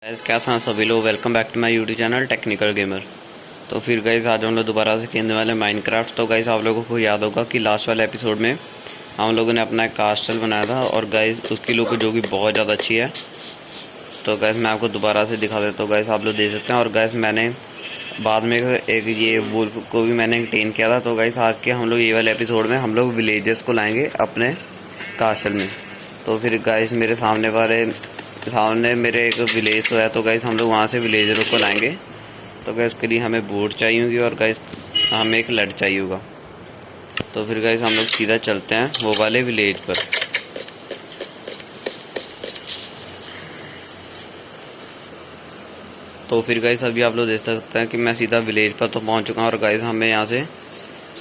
Guys कैसा हैं सभी लोग। Welcome back to my YouTube channel Technical Gamer. तो फिर गाइस आज हम लोग दोबारा से खेलने वाले माइनक्राफ्ट। तो गाइस आप लोगों को याद होगा कि लास्ट वाले एपिसोड में हम लोगों ने अपना एक कास्टल बनाया था और गाइस उसकी लुक जो कि बहुत ज़्यादा अच्छी है। तो गाइस मैं आपको दोबारा से दिखा देता हूँ। गाइस आप लोग देख सकते हैं। और गाइस मैंने बाद में एक ये वुल्फ को भी मैंने टेन किया था। तो गाइस आज के हम लोग ये वाले एपिसोड में हम लोग विलेजर्स को लाएंगे अपने कास्टल में। तो फिर गाइस मेरे सामने मेरे एक विलेज तो है। तो गाइस हम लोग वहाँ से विलेजरों को लाएंगे। तो गाइस उसके लिए हमें बोट चाहिए होगी और गाइस हमें एक लड़ चाहिए होगा। तो फिर गाइस हम लोग सीधा चलते हैं वो वाले विलेज पर। तो फिर गाइस अभी आप लोग देख सकते हैं कि मैं सीधा विलेज पर तो पहुँच चुका हूँ। और गाइस हमें यहाँ से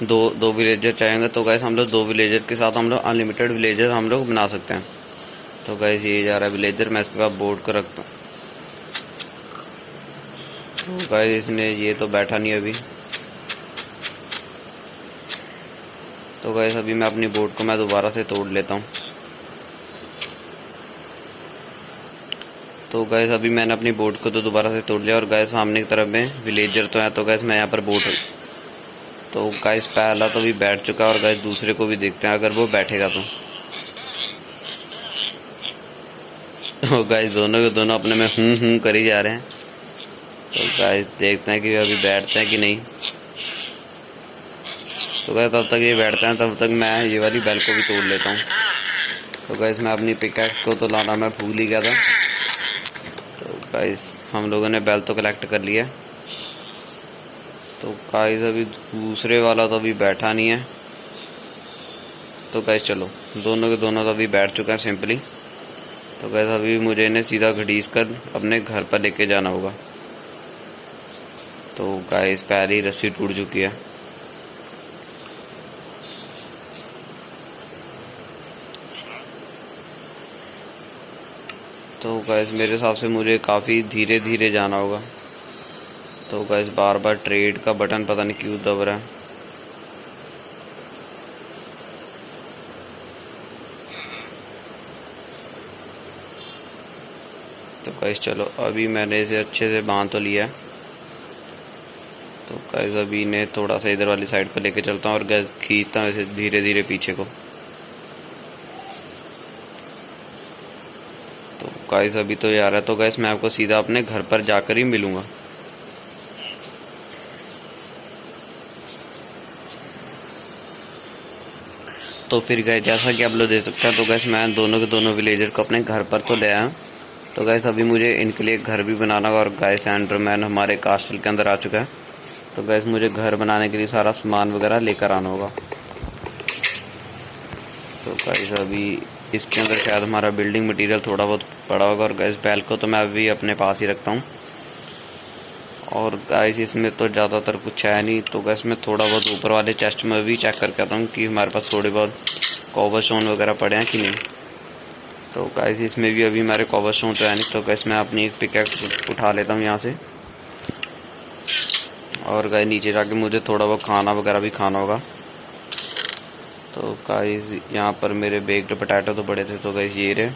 दो विलेजर चाहिए। तो गाइस हम लोग 2 विलेजर के साथ हम लोग अनलिमिटेड विलेजर हम लोग बना सकते हैं। तो गाइस ये जा रहा है विलेजर, मैं इसके बाद बोट को रखता हूँ। तो गाइस इसने ये तो बैठा नहीं अभी। तो गाइस अभी मैं अपनी बोट को मैं दोबारा से तोड़ लेता हूँ। तो गाइस अभी मैंने अपनी बोट को तो दोबारा से तोड़ लिया। और गाइस सामने की तरफ में विलेजर तो है। तो गाइस मैं यहाँ पर बोट तो गाइस पहला तो भी बैठ चुका है और गाइस दूसरे को भी देखते हैं अगर वो बैठेगा तो। गाइस दोनों के दोनों अपने में हूँ करी जा रहे हैं। तो गाइस देखते हैं कि अभी बैठते हैं कि नहीं। तो गाइस तब तक ये बैठते हैं तब तक मैं ये वाली बेल को भी तोड़ लेता हूँ। तो गाइस मैं अपनी पिकैक्स को तो लाना मैं भूल ही गया था। तो गाइस हम लोगों ने बेल तो कलेक्ट कर लिया। तो गाइस अभी दूसरे वाला तो अभी बैठा नहीं है। तो गाइस चलो दोनों के दोनों तो अभी बैठ चुके हैं सिंपली। तो गाइस अभी मुझे इन्हें सीधा घड़ीस कर अपने घर पर लेके जाना होगा। तो गाइस पहले ही रस्सी टूट चुकी है। तो गाइस मेरे हिसाब से मुझे काफ़ी धीरे धीरे जाना होगा। तो गाइस बार बार ट्रेड का बटन पता नहीं क्यों दब रहा है। तो गाइस चलो अभी मैंने इसे अच्छे से बांध तो लिया है। तो गाइस अभी इन्हें थोड़ा सा इधर वाली साइड पर लेके चलता हूँ और गाइस खींचता हूँ इसे धीरे धीरे पीछे को। तो गाइस अभी तो ये आ रहा है। तो गाइस मैं आपको सीधा अपने घर पर जाकर ही मिलूंगा। तो फिर गाइस जैसा कि आप लोग देख सकते हैं तो गाइस मैं दोनों के दोनों विलेजर को अपने घर पर तो ले आया हूँ। तो गाइस अभी मुझे इनके लिए घर भी बनाना होगा। और गाइस एंडरमैन हमारे कास्टल के अंदर आ चुका है। तो गाइस मुझे घर बनाने के लिए सारा सामान वगैरह लेकर आना होगा। तो गाइस अभी इसके अंदर शायद हमारा बिल्डिंग मटेरियल थोड़ा बहुत पड़ा होगा। और गाइस बैल को तो मैं अभी अपने पास ही रखता हूँ। और गाइस इसमें तो ज़्यादातर कुछ है नहीं। तो गाइस मैं थोड़ा बहुत ऊपर वाले चेस्ट में भी चेक करके आता हूँ कि हमारे पास थोड़े बहुत कॉबरस्टोन वगैरह पड़े हैं कि नहीं। तो गाइस इसमें भी अभी हमारे कॉबरस्टोन तो है नहीं। तो गाइस मैं अपनी एक पिकैक्स उठा लेता हूँ यहाँ से। और गाइस नीचे जाके मुझे थोड़ा बहुत खाना वगैरह भी खाना होगा। तो गाइस यहाँ पर मेरे बेक्ड पोटैटो तो पड़े थे। तो गाइस ये रहे।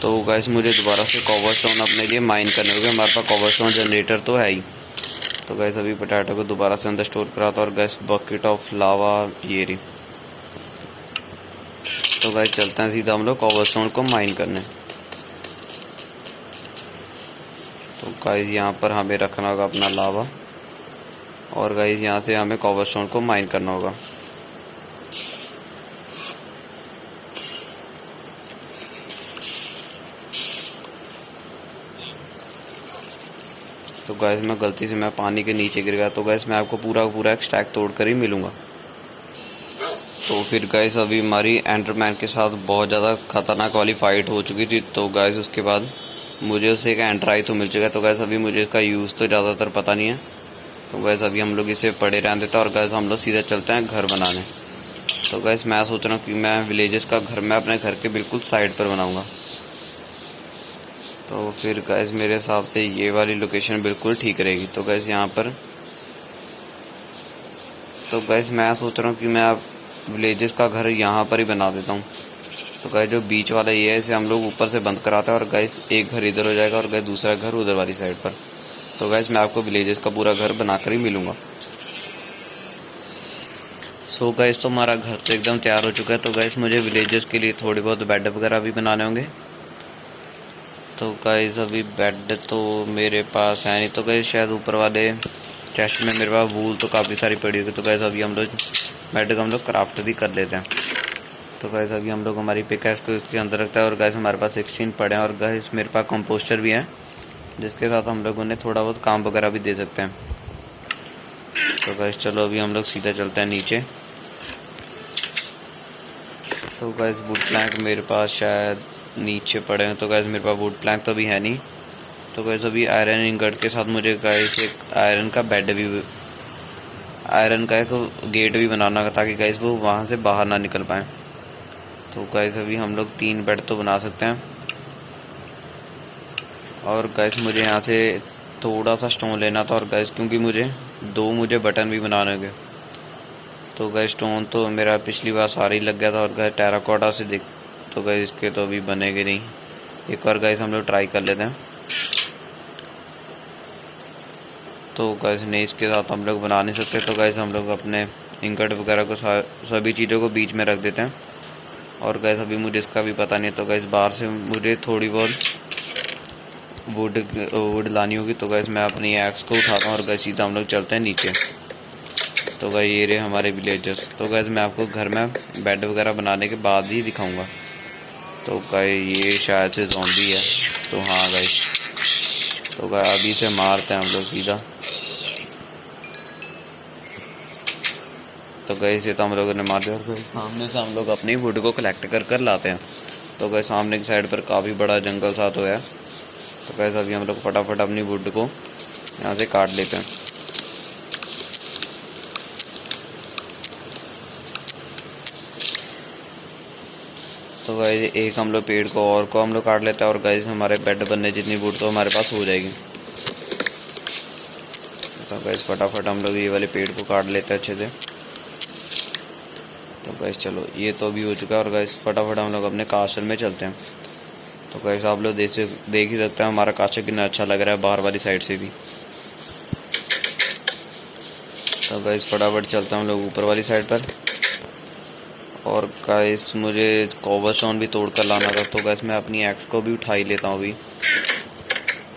तो गाइस मुझे दोबारा से कॉबरस्टोन अपने लिए माइन करने होंगे। हमारे पास कॉबरस्टोन जनरेटर तो है ही। तो गाइस अभी पोटैटो को दोबारा से अंदर स्टोर करा था। और गाइस बकेट ऑफ लावा ये रही। तो गाइस चलते हैं सीधा हम लोग कॉबरस्टोन को माइन करने। तो गाइस यहाँ पर हमें रखना होगा अपना लावा। और गाइस यहाँ से हमें कॉबरस्टोन को माइन करना होगा। तो गाइस मैं गलती से मैं पानी के नीचे गिर गया। तो गाइस मैं आपको पूरा एक स्टैक तोड़ कर ही मिलूंगा। तो फिर गाइस अभी हमारी एंडरमैन के साथ बहुत ज़्यादा खतरनाक वाली फाइट हो चुकी थी। तो गाइस उसके बाद मुझे उससे एक एंडर आई तो मिल चुका है। तो गाइस अभी मुझे इसका यूज़ तो ज़्यादातर पता नहीं है। तो गाइस अभी हम लोग इसे पड़े रहने देते हैं। और गाइस हम लोग सीधा चलते हैं घर बनाने। तो गाइस मैं सोच रहा हूँ कि मैं विलेजेस का घर मैं अपने घर के बिल्कुल साइड पर बनाऊँगा। तो फिर गाइस मेरे हिसाब से ये वाली लोकेशन बिल्कुल ठीक रहेगी। तो गाइस यहाँ पर तो गाइस मैं सोच रहा हूँ कि मैं अब विलेजेस का घर यहाँ पर ही बना देता हूँ। तो गाइस जो बीच वाला ये है, इसे हम लोग ऊपर से बंद कराते हैं और गाइस एक घर इधर हो जाएगा और गाइस दूसरा घर उधर वाली साइड पर। तो गाइस मैं आपको विलेजेस का पूरा घर बनाकर ही मिलूंगा। सो गाइस तो हमारा घर तो एकदम तैयार हो चुका है। तो गाइस मुझे विलेजेस के लिए थोड़ी बहुत बेड वगैरह भी बनाने होंगे। तो गाइस अभी बेड तो मेरे पास है नहीं। तो गाइस शायद ऊपर वाले चेस्ट में मेरे पास वूल तो काफ़ी सारी पड़ी होगी। तो गाइस अभी हम लोग बेड का हम लोग क्राफ्ट भी कर लेते हैं। तो गाइस अभी हम लोग हमारी पिकैक्स को इसके अंदर रखता है और गाइस हमारे पास 16 पड़े हैं और गाइस मेरे पास कंपोस्टर भी है, जिसके साथ हम लोग उन्हें थोड़ा बहुत काम वगैरह भी दे सकते हैं। तो गाइस चलो अभी हम लोग सीधा चलते हैं नीचे। तो गाइस वुड प्लैंक मेरे पास शायद नीचे पड़े हैं। तो गाइस मेरे पास वुड प्लैंक तो अभी है नहीं। तो गाइस अभी आयरन इंगट के साथ मुझे गाइस एक आयरन का एक गेट भी बनाना है, ताकि गाइस वो वहाँ से बाहर ना निकल पाए। तो गाइस अभी हम लोग 3 बेड तो बना सकते हैं। और गाइस मुझे यहाँ से थोड़ा सा स्टोन लेना था और गाइस क्योंकि मुझे बटन भी बनाने होंगे। तो गाइस स्टोन तो मेरा पिछली बार सारा ही लग गया था और गाइस टेराकोटा से देख, तो गाइस इसके तो अभी बनेंगे नहीं। एक और गाइस हम लोग ट्राई कर लेते हैं। तो गाइस नहीं, इसके साथ हम लोग बना नहीं सकते। तो गाइस हम लोग अपने इंगट वगैरह को सभी चीज़ों को बीच में रख देते हैं। और गाइस अभी मुझे इसका भी पता नहीं। तो गाइस बाहर से मुझे थोड़ी बहुत वुड लानी होगी। तो गाइस मैं अपनी एक्स को उठाता हूँ और गाइस सीधा हम लोग चलते हैं नीचे। तो गाइस ये रहे हमारे विलेजर्स। तो गाइस मैं आपको घर में बेड वगैरह बनाने के बाद ही दिखाऊंगा। तो गाइस ये शायद से ज़ॉम्बी है। तो हाँ गाइस, तो गाइस अभी से मारते हैं हम लोग सीधा। तो गाइस ये तो हम लोगों ने मार दिया और गाइस सामने से हम लोग अपनी वुड को कलेक्ट कर लाते हैं। तो गाइस सामने की साइड पर काफ़ी बड़ा जंगल सा तो है। तो गाइस अभी हम लोग फटाफट अपनी वुड को यहाँ से काट लेते हैं। तो गाइस एक हम लोग पेड़ को हम लोग काट लेते हैं और गाइस हमारे बेड बनने जितनी वुड तो हमारे पास हो जाएगी। तो गाइस फटाफट हम लोग ये वाले पेड़ को काट लेते हैं अच्छे से। तो गाइस चलो ये तो भी हो चुका है और गाइस फटाफट हम लोग अपने कास्टल में चलते हैं। तो गाइस आप लोग देख ही सकते हैं हमारा कास्टल कितना अच्छा लग रहा है बाहर वाली साइड से भी। तो गाइस फटाफट चलते हैं हम लोग ऊपर वाली साइड पर। और गाइस मुझे कोबलस्टोन भी तोड़ कर लाना था। तो गाइस मैं अपनी एक्स को भी उठा ही लेता हूँ अभी,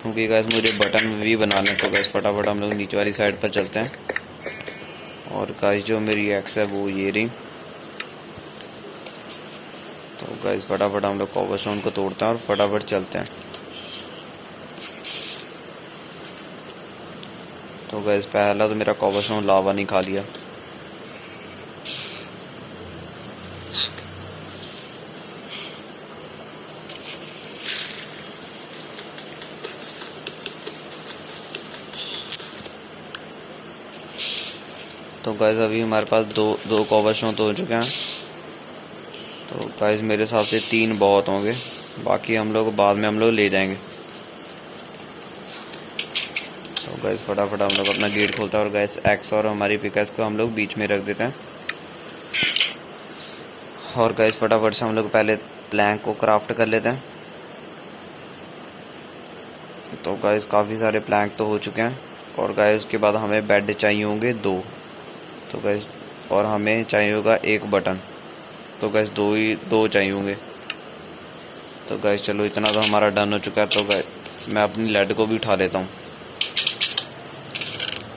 क्योंकि गाइस मुझे बटन भी बनाने। तो गाइस फटाफट हम लोग नीचे वाली साइड पर चलते हैं। और गाइस जो मेरी एक्स है वो ये रही। तो गाइस फटाफट हम लोग कोबलस्टोन को तोड़ते हैं और फटाफट चलते हैं। तो गाइस पहला तो मेरा कोबलस्टोन लावा नहीं खा लिया। तो गाइस अभी हमारे पास दो कोबलस्टोन तो हो चुके हैं। तो गाइस मेरे हिसाब से 3 बहुत होंगे, बाकी हम लोग बाद में हम लोग ले जाएंगे। तो गाइस फटाफट हम लोग अपना गेट खोलते हैं और गाइस एक्स और हमारी पिकैक्स को हम लोग बीच में रख देते हैं। और गाइस फटाफट से हम लोग पहले प्लैंक को क्राफ्ट कर लेते हैं। तो गाइस काफ़ी सारे प्लैंक तो हो चुके हैं और गाइस उसके बाद हमें बेड चाहिए होंगे 2। तो गाइस और हमें चाहिए होगा 1 बटन। तो गाइस 2 चाहिए होंगे। तो गाइस चलो इतना तो हमारा डन हो चुका है। तो गाइस मैं अपनी लेड को भी उठा लेता हूँ।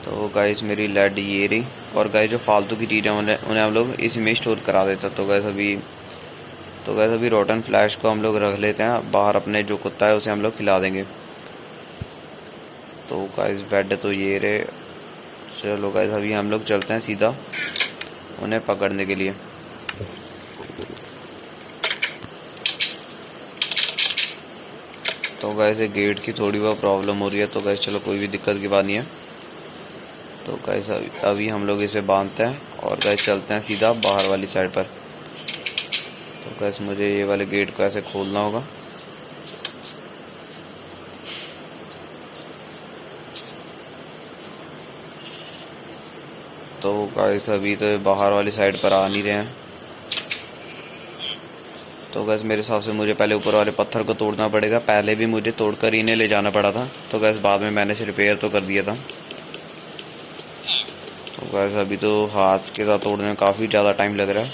तो गाइस मेरी लेड ये रही। और गाइस जो फालतू की चीज़ें उन्हें हम लोग इसी में स्टोर करा देता। तो गाइस अभी रोटन फ्लैश को हम लोग रख लेते हैं बाहर। अपने जो कुत्ता है उसे हम लोग खिला देंगे। तो गाइस बेड तो ये रहे। चलो गाइस अभी हम लोग चलते हैं सीधा उन्हें पकड़ने के लिए। तो गाइस गेट की थोड़ी बहुत प्रॉब्लम हो रही है। तो गाइस चलो कोई भी दिक्कत की बात नहीं है। तो गाइस अभी हम लोग इसे बांधते हैं और गाइस चलते हैं सीधा बाहर वाली साइड पर। तो गाइस मुझे ये वाले गेट को ऐसे खोलना होगा। तो गाइस अभी तो बाहर वाली साइड पर आ नहीं रहे हैं। तो गैस मेरे हिसाब से मुझे पहले ऊपर वाले पत्थर को तोड़ना पड़ेगा। पहले भी मुझे तोड़कर इन्हें ले जाना पड़ा था, तो गैस बाद में मैंने इसे रिपेयर तो कर दिया था। तो गैस अभी तो हाथ के साथ तोड़ने में काफ़ी ज़्यादा टाइम लग रहा है।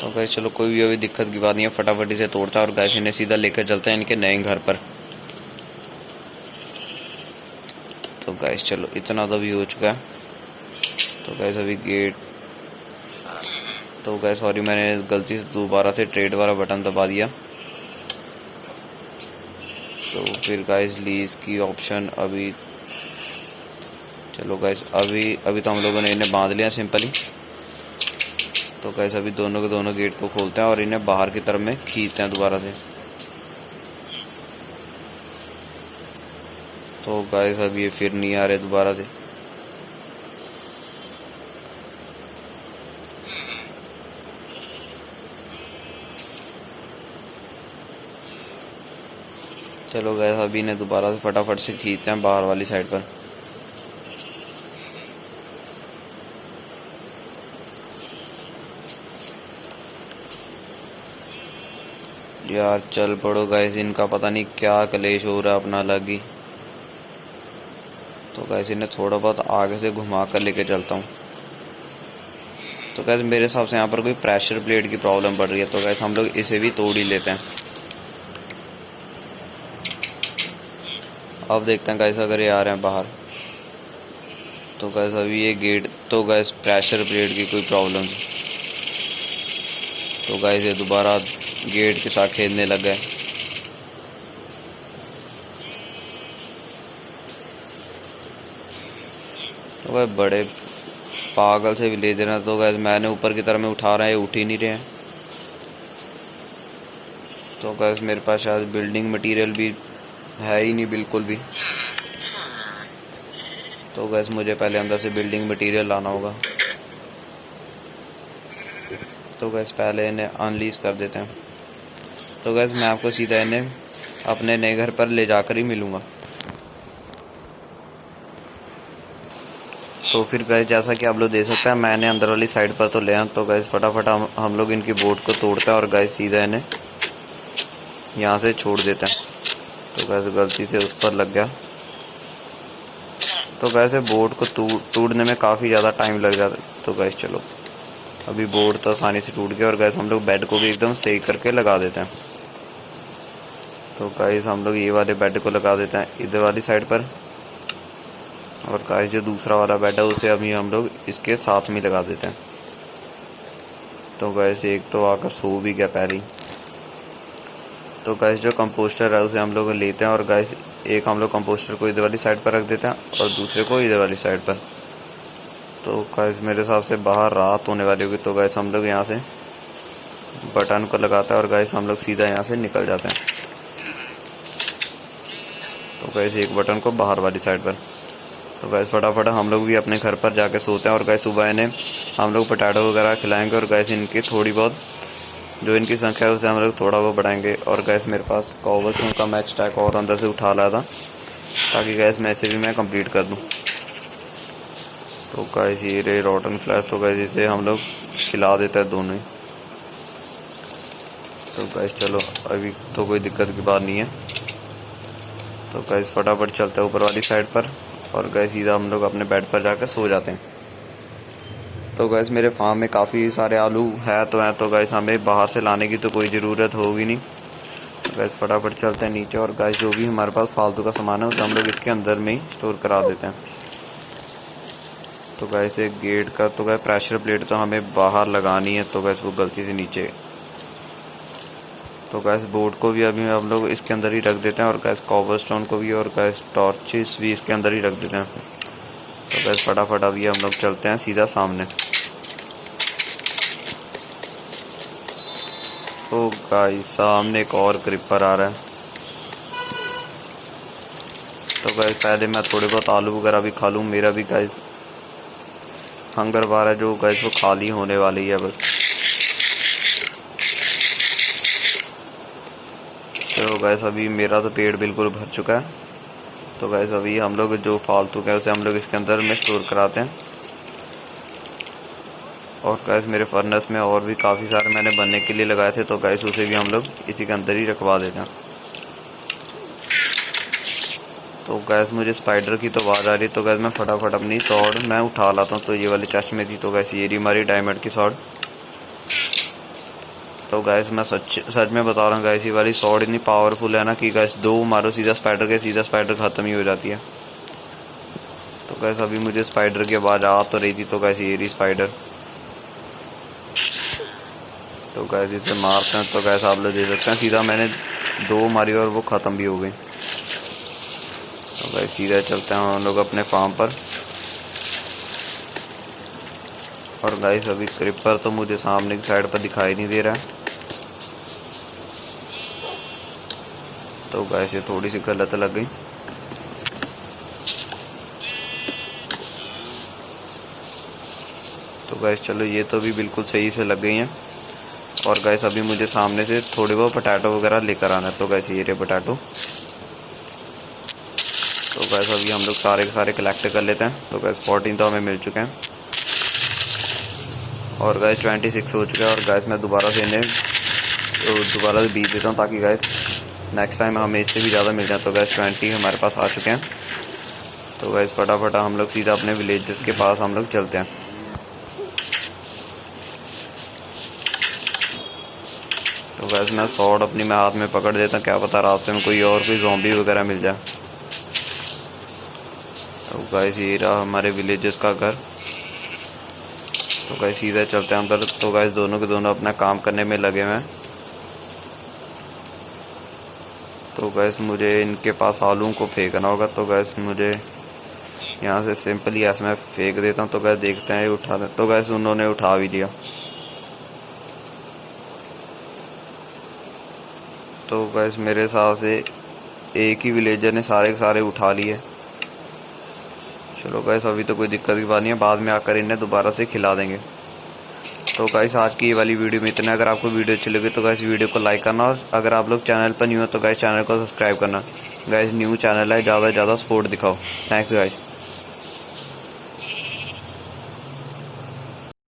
तो गैस चलो कोई भी अभी दिक्कत की बात नहीं है, फटाफट इसे तोड़ता है और गैस इन्हें सीधा लेकर चलते हैं इनके नए घर पर। तो गैस चलो इतना तो भी हो चुका है। तो गैस अभी गेट, तो गैस सॉरी मैंने गलती से दोबारा से ट्रेड वाला बटन दबा दिया। तो फिर गैस लीज की ऑप्शन अभी, चलो गैस अभी तो हम लोगों ने इन्हें बांध लिया सिंपली। तो गैस अभी दोनों के दोनों गेट को खोलते हैं और इन्हें बाहर की तरफ में खींचते हैं दोबारा से। तो गैस अभी ये फिर नहीं आ रहे दोबारा से। चलो गैस अभी इन्हें दोबारा से फटाफट से खींचते हैं बाहर वाली साइड पर। यार चल पड़ो गैस, इनका पता नहीं क्या कलेश हो रहा है अपना अलग ही। तो गैस इन्हें थोड़ा बहुत आगे से घुमा कर लेके चलता हूँ। तो गैस मेरे हिसाब से यहाँ पर कोई प्रेशर प्लेट की प्रॉब्लम पड़ रही है, तो गैस हम लोग इसे भी तोड़ ही लेते हैं। अब देखते हैं गैस अगर ये आ रहे हैं बाहर। तो गैस अभी ये गेट, तो गैस प्रेशर प्लेट की कोई प्रॉब्लम, तो गैस ये दोबारा गेट के साथ खेलने लग गए। तो गैस बड़े पागल से विलेजर हैं। तो गैस मैंने ऊपर की तरफ में उठा रहा है, ये उठ ही नहीं रहे हैं। तो गैस मेरे पास शायद बिल्डिंग मटेरियल भी है ही नहीं बिल्कुल भी। तो गैस मुझे पहले अंदर से बिल्डिंग मटेरियल लाना होगा। तो गैस पहले इन्हें अनलीज कर देते हैं। तो गैस मैं आपको सीधा इन्हें अपने नए घर पर ले जाकर ही मिलूँगा। तो फिर गैस जैसा कि आप लोग देख सकते हैं मैंने अंदर वाली साइड पर तो ले आया। तो गैस फटाफट हम लोग इनकी बोट को तोड़ते हैं और गैस सीधा इन्हें यहाँ से छोड़ देते हैं। तो गैस गलती से उस पर लग गया। तो गैस बोट को तोड़ने में काफ़ी ज़्यादा टाइम लग जाता है। तो गैस चलो अभी बोट तो आसानी से टूट गया और गैस हम लोग बेड को भी एकदम सही करके लगा देते हैं। तो गैस हम लोग ये वाले बेड को लगा देते हैं इधर वाली साइड पर, और गैस जो दूसरा वाला बेड है उसे अभी हम लोग इसके साथ में लगा देते हैं। तो गैस एक तो आकर सो भी गया पहले ही। तो गैस जो कंपोस्टर है उसे हम लोग लेते हैं और गैस एक हम लोग कंपोस्टर को इधर वाली साइड पर रख देते हैं और दूसरे को इधर वाली साइड पर। तो गैस मेरे हिसाब से बाहर रात होने वाली होगी। तो गैस हम लोग यहाँ से बटन को लगाते हैं और गैस हम लोग सीधा यहाँ से निकल जाते हैं। तो गैस एक बटन को बाहर वाली साइड पर। तो गैस फटाफट हम लोग भी अपने घर पर जाके सोते हैं और गैस सुबह इन्हें हम लोग पोटैटो वगैरह खिलाएंगे और गैस इनकी थोड़ी बहुत जो इनकी संख्या है उसे हम लोग थोड़ा बहुत बढ़ाएंगे। और गैस मेरे पास कॉबलस्टोन का मैच स्टैक और अंदर से उठा लाया था ताकि गैस मैं इसे भी मैं कंप्लीट कर दूं। तो गैस ये रे रॉटन फ्लैश। तो गैस इसे हम लोग खिला देते हैं दोनों ही। तो गैस चलो अभी तो कोई दिक्कत की बात नहीं है। तो गैस फटाफट चलते हैं ऊपर वाली साइड पर और गैस सीधा हम लोग अपने बेड पर जाकर सो जाते हैं। तो गैस मेरे फार्म में काफ़ी सारे आलू है तो हैं, तो गैस हमें बाहर से लाने की तो कोई ज़रूरत होगी नहीं। तो गैस फटाफट चलते हैं नीचे और गैस जो भी हमारे पास फालतू का सामान है उसे हम लोग इसके अंदर में ही स्टोर करा देते हैं। तो गैस एक गेट का, तो गैस प्रेशर प्लेट तो हमें बाहर लगानी है, तो गैस वो गलती से नीचे। तो गैस बोर्ड को भी अभी हम लोग इसके अंदर ही रख देते हैं और गैस कॉबलस्टोन को भी और गैस टॉर्चेस भी इसके अंदर ही रख देते हैं। तो गैस फटाफट अभी हम लोग चलते हैं सीधा सामने। तो गाइस सामने एक और क्रिपर आ रहा है। तो गाइस पहले मैं थोड़े बहुत आलू वगैरह भी खा लूँ, मेरा भी गाइस हंगर बार है जो गाइस वो खाली होने वाली है बस। तो गाइस अभी मेरा तो पेट बिल्कुल भर चुका है। तो गाइस अभी हम लोग जो फालतू है उसे हम लोग इसके अंदर में स्टोर कराते हैं। और गैस मेरे फर्नेस में और भी काफ़ी सारे मैंने बनने के लिए लगाए थे, तो गैस उसे भी हम लोग इसी के अंदर ही रखवा देते हैं। तो गैस मुझे स्पाइडर की तो आवाज़ आ रही है, तो गैस मैं फटाफट अपनी सॉर्ड मैं उठा लाता हूँ। तो ये वाली चेस्ट में थी, तो गैस ये रही हमारी डायमंड की सॉर्ड। तो गैस मैं सच में बता रहा हूँ गैस, ये वाली सॉर्ड इतनी पावरफुल है ना कि गैस 2 मारो सीधा स्पाइडर के, सीधा स्पाइडर ख़त्म ही हो जाती है। तो गैस अभी मुझे स्पाइडर की आवाज़ आ तो रही थी, तो गैस ये रही स्पाइडर। तो गैस इसे मारते हैं, तो गैस आप लोग देख सकते हैं सीधा मैंने 2 मारी और वो ख़त्म भी हो गई। तो गैस सीधा चलते हैं हम लोग अपने फार्म पर। और गैस अभी क्रिपर तो मुझे सामने की साइड पर दिखाई नहीं दे रहा है, तो गैस ये थोड़ी सी गलत लग गई। तो गैस चलो ये तो भी बिल्कुल सही से लग गई हैं। और गैस अभी मुझे सामने से थोड़े बहुत पोटैटो वगैरह लेकर आना है। तो गैस ये रहे पोटैटो। तो गैस अभी हम लोग सारे के सारे कलेक्ट कर लेते हैं। तो गैस 14 तो हमें मिल चुके हैं और गैस 26 हो चुका है। और गैस मैं दोबारा से इन्हें दोबारा से बीज देता हूँ ताकि गैस नेक्स्ट टाइम हमें इससे भी ज़्यादा मिल जाए। तो गैस 20 हमारे पास आ चुके हैं। तो गैस फटाफट हम लोग सीधा अपने विलेजेस के पास हम लोग चलते हैं। तो गैस मैं सॉर्ड अपनी मैं हाथ में पकड़ देता हूँ, क्या पता रास्ते में कोई ज़ॉम्बी वगैरह मिल जाए। तो गैस ये रहा हमारे विलेजेस का घर। तो गैस सीधा चलते हैं अंदर। तो गैस दोनों के दोनों अपना काम करने में लगे हुए हैं। तो गैस मुझे इनके पास आलू को फेंकना होगा। तो गैस मुझे यहाँ से सिंपली ऐसे मैं फेंक देता हूँ। तो गैस देखते हैं ये उठा दे। तो गैस उन्होंने उठा भी दिया। तो गैस मेरे हिसाब से एक ही विलेजर ने सारे के सारे उठा लिए। चलो गैस अभी तो कोई दिक्कत की बात नहीं है, बाद में आकर इन्हें दोबारा से खिला देंगे। तो गैस आज की ये वाली वीडियो में इतना। अगर आपको वीडियो अच्छी लगी तो गैस वीडियो को लाइक करना, और अगर आप लोग चैनल पर न्यू हो तो गैस चैनल को सब्सक्राइब करना। गैस न्यू चैनल है, ज़्यादा से ज़्यादा सपोर्ट दिखाओ। Thanks guys.